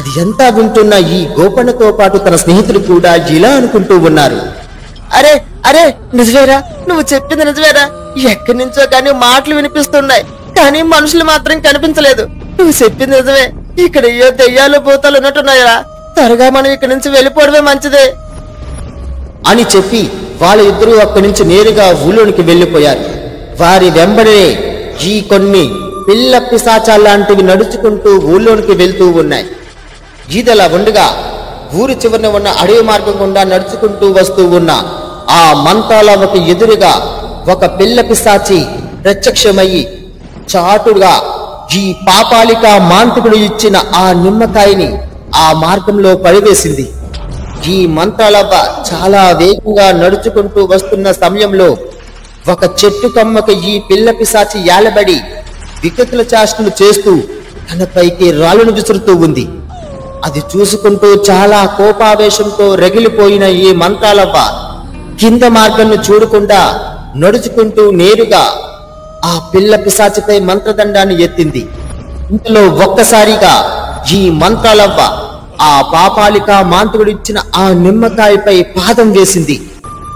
అది ఎంతా వింటున్న ఈ గోపన్నతో పాటు తన స్నేహితులు కూడా ఇలా అనుకుంటూ ఉన్నారు. అరే అరే నిజమేరా, నువ్వు చెప్పింది నిజమేరా. ఎక్కడి నుంచో కానీ మాటలు వినిపిస్తున్నాయి, కానీ మనుషులు మాత్రం కనిపించలేదు. నువ్వు చెప్పింది నిజమే, ఇక్కడ ఏ దెయ్యాలు భూతాలు ఉన్నట్టున్నాయరా. త్వరగా మనం ఇక్కడి నుంచి వెళ్ళిపోవడమే మంచిదే అని చెప్పి వాళ్ళిద్దరూ అక్కడి నుంచి నేరుగా ఊళ్ళోనికి వెళ్లిపోయారు. వారి వెంబడే ఈ కొన్ని పిల్ల పిశాచాల్లాంటివి నడుచుకుంటూ ఊళ్ళోనికి వెళ్తూ ఉన్నాయి. ఈదలా ఉండగా ఊరి చివరన ఉన్న అడవి మార్గం గుండా నడుచుకుంటూ వస్తూ ఉన్న ఆ మంత్రాలవకి ఎదురుగా ఒక పిల్ల పిశాచి ప్రత్యక్షమయ్యి చాటుగా ఈ పాపాలిక మాంత్రికుడు ఇచ్చిన ఆ నిమ్మకాయని ఆ మార్గంలో పడివేసింది. ఈ మంత్రాలవ్వ చాలా వేగంగా నడుచుకుంటూ వస్తున్న సమయంలో ఒక చెట్టు కొమ్మకి ఈ పిల్ల పిశాచి యాలబడి వికృతుల చేష్టలు చేస్తూ తనపైకి రాళ్ళను విసురుతూ ఉంది. అది చూసుకుంటూ చాలా కోపావేశంతో రగిలిపోయిన ఈ మంత్రాలవ్వ కింద మార్గాన్ని చూడకుండా నడుచుకుంటూ నేరుగా ఆ పిల్ల పిశాచిపై మంత్రదండాన్ని ఎత్తింది. ఇందులో ఒక్కసారిగా ఈ మంత్రాలవ్వ ఆ పాపాలిక మాంత్రికుడు ఇచ్చిన ఆ నిమ్మకాయపై పాదం వేసింది.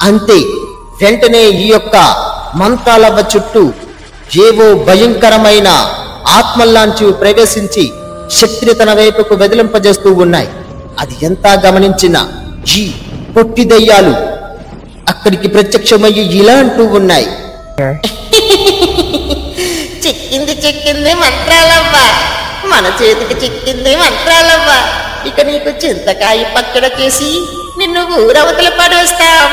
అంతే, వెంటనే ఈ యొక్క మంత్రాలవ్వ చుట్టూ ఏవో భయంకరమైన ఆత్మల్లాంటివి ప్రవేశించి శక్తిని తన వైపుకు వెదిలింపజేస్తూ ఉన్నాయి. అది ఎంతా గమనించిన ఈ పొట్టి దయ్యాలు అక్కడికి ప్రత్యక్షమయ్యి ఇలా అంటూ ఉన్నాయి. చిక్కింది చిక్కింది మంత్రాలవ్వ, మన చేతికి చిక్కింది మంత్రాలవ్వ. ఇక నీకు చింతకాయ పచ్చడ చేసి నిన్ను ఊరవతల పడేస్తాం.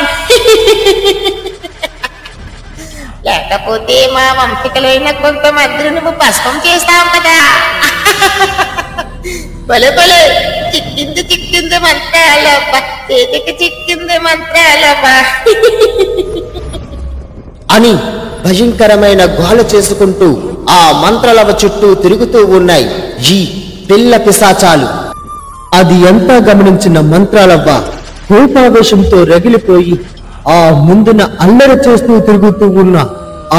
లేకపోతే మా వంశికలైన కొంతమంది నువ్వు భస్మం చేస్తావు కదా. భలే భలే, చిక్కింది చిక్కింది మంత్రాలవ్వ, చేతికి చిక్కింది మంత్రాలవ్వ అని భయంకరమైన గోల చేసుకుంటూ ఆ మంత్రాలవ చుట్టూ తిరుగుతూ ఉన్నాయి ఈ పిల్ల పిశాచాలు. అది ఎంతా గమనించిన మంత్రాలవ్వ కోపావేశంతో రగిలిపోయి ఆ ముందున అల్లరి చేస్తూ తిరుగుతూ ఉన్న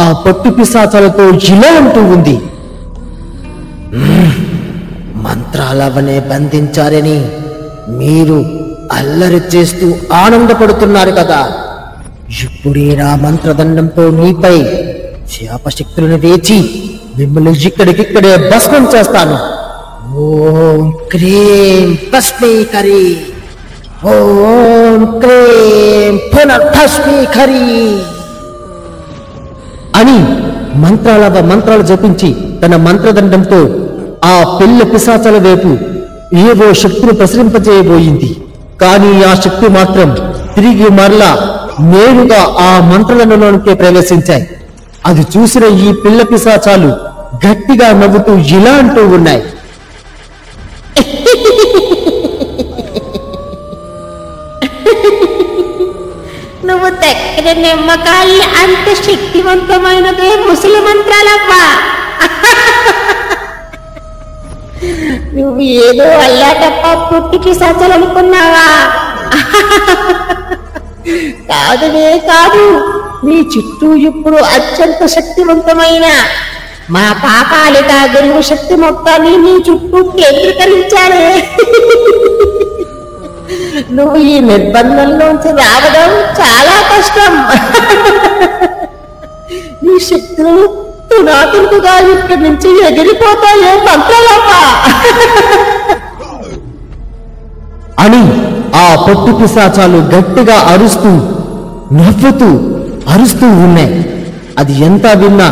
ఆ పొట్టి పిశాచాలతో ఇలా అంటూ ఉంది. మంత్రాలవనే బంధించారని మీరు అల్లరి చేస్తూ ఆనందపడుతున్నారు కదా. ఇప్పుడే నా మంత్రదండంతో మీపై శాపశక్తులను వేచి మిమ్మల్ని ఇక్కడికిక్కడే భస్మం చేస్తాను. ఓం క్రీం భస్మీకరి, ఓం క్రీం పునర్భస్మీకరి అని మంత్రాలవ మంత్రాలు జపించి తన మంత్రదండంతో ఆ పిల్ల పిశాచాల వైపు ఏవో శక్తిని ప్రసరింపజేయబోయింది. కానీ ఆ శక్తి మాత్రం తిరిగి మరలా నేరుగా ఆ మంత్రదండంలోనికే ప్రవేశించాయి. అది చూసిన ఈ పిల్ల పిశాచాలు గట్టిగా నవ్వుతూ ఇలా అంటూ ఉన్నాయి. నువ్వు దగ్గర నిమ్మకాయ అంత శక్తివంతమైనదే ముసలి మంత్రాలవ్వా. నువ్వు ఏదో అల్లాటప్ప పుట్టి పిశాచాలనుకున్నావా? కాదువే కాదు, నీ చుట్టూ ఇప్పుడు అత్యంత శక్తివంతమైన మా పాపాలిక గురువు శక్తి మొత్తాన్ని నీ చుట్టూ కేంద్రీకరించాలి. నువ్వు ఈ నిర్బంధంలోంచి రావడం చాలా కష్టం. నీ శక్తులు తునాతులుగా ఇక్కడి నుంచి ఎగిరిపోతాయే మంత్రాలవ్వ అని ఆ పొట్టి పిశాచాలు గట్టిగా అరుస్తూ నవ్వుతూ అరుస్తూ ఉన్నాయి. అది ఎంత విన్నా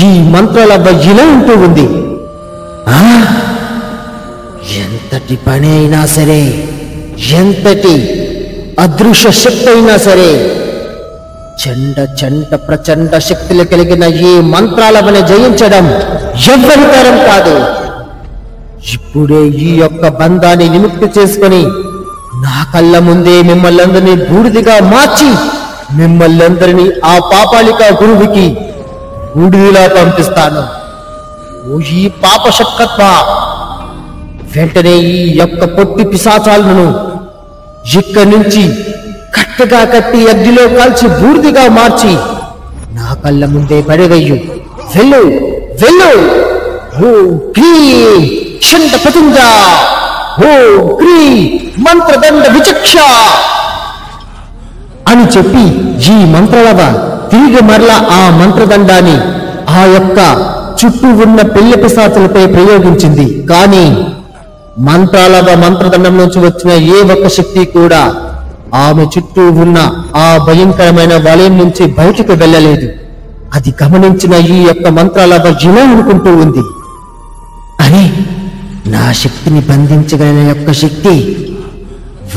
ఈ మంత్రాలవ్వ ఇలా అంటూ ఉంది. ఎంతటి పని అయినా సరే, ఎంతటి అదృశ్య శక్తి అయినా సరే, చండ ప్రచండ శక్తులు కలిగిన ఈ మంత్రాలవని జయించడం ఎవ్వరి తరం కాదు. ఇప్పుడే ఈ యొక్క బంధాన్ని విముక్తి చేసుకుని నా కళ్ళ ముందే మిమ్మల్ందరినీ బూడిదిగా మార్చి మిమ్మల్ందరినీ ఆ పాపాలిక గురువుకి బూడిదిలా పంపిస్తాను. ఓ ఈ పాప శక్తత్వ, వెంటనే ఈ యొక్క పొట్టి పిశాచాలను ఇక్కడి నుంచి కట్టగా కట్టి అగ్నిలో కాల్చి బూడిదిగా మార్చి నా కళ్ళ ముందే పడవేయు. వెళ్ళు వెళ్ళు. ఓ క్రీం చండ పతుంజ హో క్రీ మంత్రదండ విచక్ష అని చెప్పి ఈ మంత్రలవ తిరిగి మరలా ఆ మంత్రదండాన్ని ఆ యొక్క చుట్టూ ఉన్న పిల్ల పిశాచులపై ప్రయోగించింది. కానీ మంత్రాలవ మంత్రదండం నుంచి వచ్చిన ఏ ఒక్క శక్తి కూడా ఆమె చుట్టూ ఉన్న ఆ భయంకరమైన వలయం నుంచి బయటకు వెళ్ళలేదు. అది గమనించిన ఈ యొక్క మంత్రాలవ ఇలా అనుకుంటూ ఉంది, అరే నా శక్తిని బంధించగలిగిన యొక్క శక్తి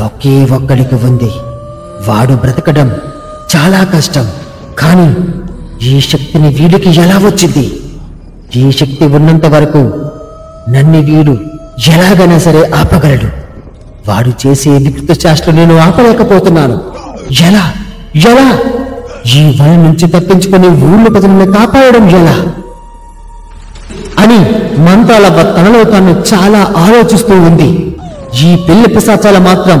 ఒకే ఒక్కడికి ఉంది. వాడు బ్రతకడం చాలా కష్టం. కానీ ఈ శక్తిని వీడికి ఎలా వచ్చింది? ఈ శక్తి ఉన్నంత వరకు నన్ను వీడు ఎలాగైనా సరే ఆపగలడు. వాడు చేసే వికృత చేష్టలు నేను ఆపలేకపోతున్నాను. ఎలా ఎలా ఈ వల నుంచి తప్పించుకుని ఊళ్ళో ప్రజలను కాపాడడం ఎలా అని మంత్రాలవ తనలో తాను చాలా ఆలోచిస్తూ ఉంది. ఈ పిల్ల పిశాచాలు మాత్రం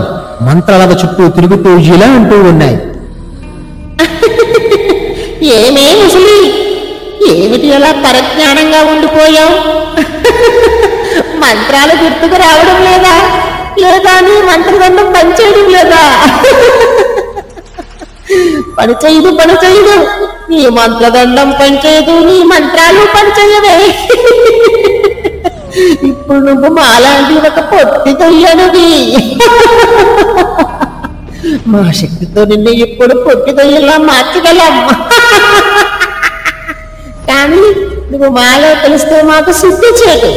మంత్రాలవ చుట్టూ తిరుగుతూ ఇలా అంటూ ఉన్నాయి, ఏమే ముసలి, ఏమిటి అలా పరజ్ఞానంగా ఉండిపోయావు? మంత్రాలు గుర్తుకు రావడం లేదా? లేదా నీ మంత్రదండం పనిచేయడం లేదా? పనిచేయదు పనిచేయదు, నీ మంత్రదండం పనిచేయదు, నీ మంత్రాలు పనిచేయవే. ఇప్పుడు నువ్వు మాలాంటి ఒక పొట్టి దయ్యానివి. మా శక్తితో నిన్ను ఇప్పుడు పొట్టి దయ్యంలా మార్చగలం. కానీ నువ్వు మాలో తెలిస్తే మాకు సిద్ధి చేయదు.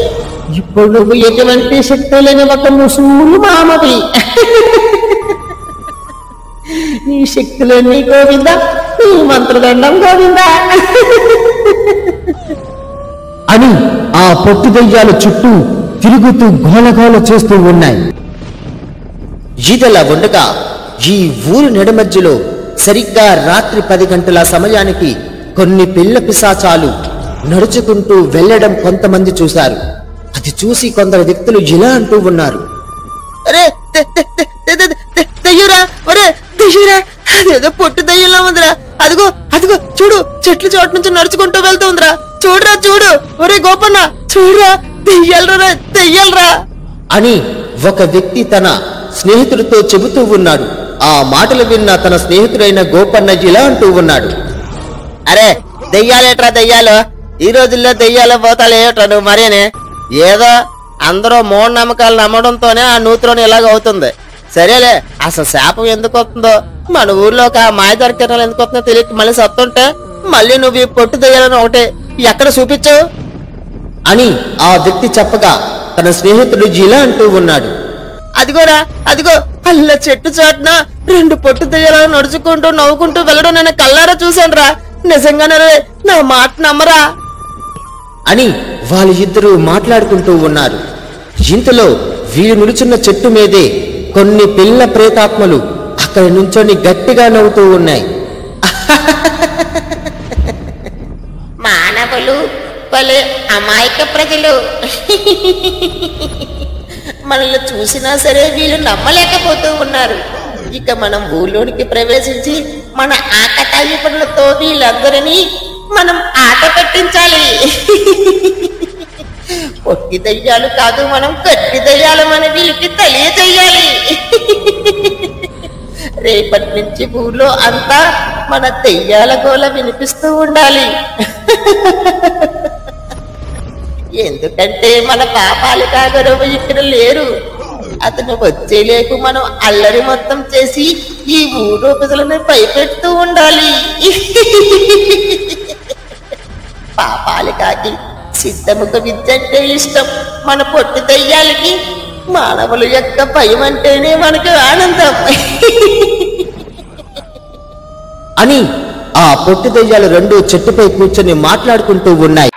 ఇప్పుడు నువ్వు ఎటువంటి శక్తి లేని ఒక ముసూలు మామవి. నీ శక్తులన్నీ గోవిందా, నీ మంత్రదండం గోవిందా అని ఆ పొట్టి దయ్యాల చుట్టూ తిరుగుతూ గోలగోల చేస్తూ ఉన్నాయి. ఇదిలా ఉండగా ఈ ఊరు నడిమధ్యలో సరిగ్గా రాత్రి 10 గంటల సమయానికి కొన్ని పిల్ల పిశాచాలు నడుచుకుంటూ వెళ్లడం కొంతమంది చూశారు. అది చూసి కొందరు వ్యక్తులు ఇలా అంటూ ఉన్నారు, అరే దయ్యురా, ఒరే దయ్యురా, అదేదో పొట్టి దయ్యంలా ఉందిరా. అదిగో అదిగో చూడు, చెట్లు చోటు నుంచి నడుచుకుంటూ వెళ్తుందిరా. చూడరా చూడు, ఒరే గోపన్న చూడరా, దెయ్యాలరా దెయ్యాలరా అని ఒక వ్యక్తి తన స్నేహితుడితో చెబుతూ ఉన్నాడు. ఆ మాటలు విన్న తన స్నేహితుడైన గోపన్న ఇలా అంటూ ఉన్నాడు, అరే దెయ్యాలేట్రా దెయ్యాలు, ఈ రోజుల్లో దెయ్యాలు పోతాలేట్రా నువ్వు మరేనే. ఏదో అందరూ మూఢనమ్మకాలు నమ్మడంతోనే ఆ నూతులోని ఇలాగ అవుతుంది. సరేలే, అసలు శాపం ఎందుకు వస్తుందో, మన ఊర్లో ఒక మాయదారి కిరణాలు ఎందుకు వస్తుందో తెలియక మళ్ళీ సత్తుంటే మళ్ళీ నువ్వు ఈ పొట్టు దెయ్యాలని ఒకటే ఎక్కడ చూపించావు అని ఆ వ్యక్తి చెప్పగా తన స్నేహితుడు ఇలా అంటూ ఉన్నాడు, అదిగోరా అదిగో అల్ల చెట్టు చాటున 2 పొట్టు దెయ్యాలను నడుచుకుంటూ నవ్వుకుంటూ వెళ్ళడం నేను కళ్ళారా చూశాను రా. నిజంగానే నా మాట నమ్మరా అని వాళ్ళు ఇద్దరు మాట్లాడుకుంటూ ఉన్నారు. ఇంతలో వీరు నిలుచున్న చెట్టు మీదే కొన్ని పిల్ల ప్రేతాత్మలు అక్కడి నుంచొని గట్టిగా నవ్వుతూ ఉన్నాయి. మానవులు భలే అమాయక ప్రజలు. మనల్ని చూసినా సరే వీళ్ళు నమ్మలేకపోతూ ఉన్నారు. ఇక మనం ఊళ్ళోనికి ప్రవేశించి మన ఆకతాయి పనులతో వీళ్ళందరినీ మనం ఆట పెట్టించాలి. పొట్టి దయ్యాలు కాదు, మనం గట్టి దయ్యాలమని వీళ్ళకి తెలియజేయాలి. రేపటి నుంచి ఊళ్ళో అంతా మన దెయ్యాల గోల వినిపిస్తూ ఉండాలి. ఎందుకంటే మన పాపాలిక గొడవ ఇక్కడ లేరు. అతను వచ్చేలేకు మనం అల్లరి మొత్తం చేసి ఈ ఊరు ప్రజలను భయపెడుతూ ఉండాలి. పాపాలికాకి సిద్ధముఖ విద్య అంటే ఇష్టం. మన పొట్టి దయ్యాలకి మానవుల యొక్క భయం అంటేనే మనకు ఆనందం అని ఆ పొట్టి దయ్యాలు 2 చెట్టుపై కూర్చొని మాట్లాడుకుంటూ ఉన్నాయి.